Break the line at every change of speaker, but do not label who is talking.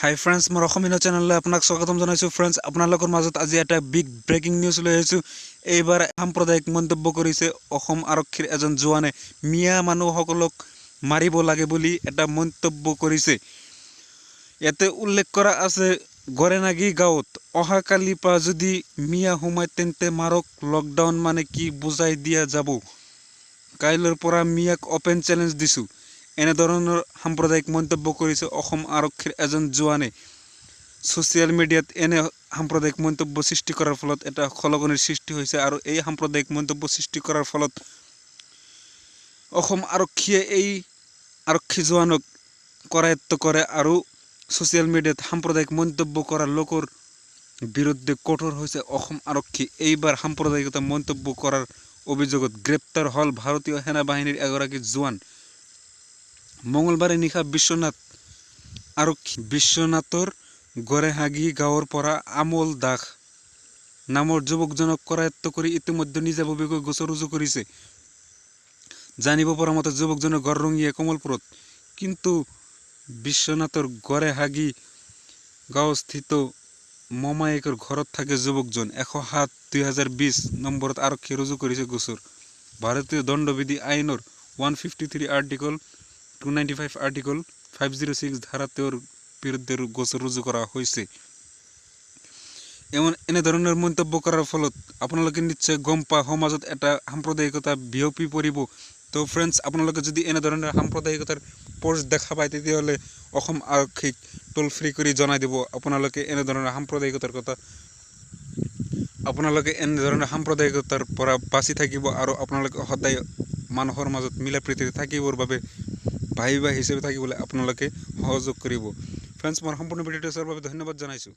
হাই friends মোৰ অসমীয়া চেনেললৈ আপোনাক স্বাগতম জনাইছোঁ ফ্ৰেন্ডছ আপোনালোকৰ মাজত আজি এটা বিগ ব্ৰেকিং নিউজ লৈ আহিছোঁ এইবাৰ সাম্প্ৰদায়িক মন্তব্য কৰিছে অসম আৰক্ষীৰ এজন জোৱানে মিয়া মানুহসকলক মাৰিব লাগে বুলি এটা মন্তব্য কৰিছে ইয়াতে উল্লেখ কৰা আছে গৰেনাগী গাঁৱত অহাকালিৰ পৰা যদি মিয়া সোমায় তেন্তে মাৰক লকডাউন মানে কি বুজাই দিয়া যাব কাইলৈৰ পৰা মিয়াক অপেন চ্যালেঞ্জ দিছোঁ এনে ধৰণৰ সাম্প্ৰদায়িক মন্তব্য কৰিছে অসম আৰক্ষীৰ এজন জোৱানে সোশ্যাল মিডিয়াত এনে সাম্প্ৰদায়িক মন্তব্য সৃষ্টি কৰাৰ ফলত এটা খলগনিৰ সৃষ্টি হৈছে আৰু এই সাম্প্ৰদায়িক মন্তব্য সৃষ্টি কৰাৰ ফলত অসম আৰক্ষীয়ে এই আৰক্ষী জোৱানক কৰায়ত্ব কৰে আৰু সোশ্যাল মিডিয়াত সাম্প্ৰদায়িক মন্তব্য কৰা লোকৰ বিৰুদ্ধে কঠোৰ হৈছে অসম আৰক্ষী এইবাৰ সাম্প্ৰদায়িকতা মন্তব্য কৰাৰ অভিযোগত গ্ৰেপ্তাৰ হল ভাৰতীয় সেনা বাহিনীৰ এগৰাকী জোৱান মঙ্গলবাৰে নিশা বিশ্বনাথৰ গৰেহাগী গাঁৱৰ পৰা আমল দাস নামৰ যুৱকজনক কৰায়ত্ব কৰি ইতিমধ্যে নিজাববীয়াকৈ গোচৰ ৰুজু কৰিছে জানিব পৰা মতে যুৱকজনৰ ঘৰ ৰঙিয়া কমলপুৰত কিন্তু বিশ্বনাথৰ গৰেহাগী গাঁৱস্থিত মমায়েকৰ ঘৰত থাকে যুৱকজন 107/2020 নম্বৰত আৰক্ষী ৰুজু কৰিছে গোচৰ ভাৰতীয় দণ্ডবিধি আইনৰ 153 আৰ্টিকল 295 আৰ্টিকল 506 ধাৰা তেওঁৰ বিৰুদ্ধে গোচৰ ৰুজু কৰা হৈছে এনে ধৰণৰ মন্তব্য কৰাৰ ফলত আপোনালোকে নিশ্চয় গম পায় সমাজত এটা সাম্প্ৰদায়িকতা বিয়পি পৰিব তো ফ্ৰেন্ডছ আপোনালোকে যদি এনে ধৰণৰ সাম্প্ৰদায়িকতাৰ পোষ্ট দেখা পায় তেতিয়াহ'লে অসম আৰক্ষীক টোল ফ্ৰী কৰি জনাই দিব আপোনালোকে এনে ধৰণৰ সাম্প্ৰদায়িকতাৰ পৰা বাচি থাকিব আৰু আপোনালোকে সদায় মানুহৰ মাজত মিলা প্ৰীতিৰে থাকিবৰ বাবে ভাই হিচাপে থাকিবলৈ আপোনালোকে সহযোগ কৰিব ফ্ৰেন্ডছ মোৰ সম্পূৰ্ণ ভিডিঅ'টো চোৱাৰ বাবে ধন্যবাদ জনাইছোঁ।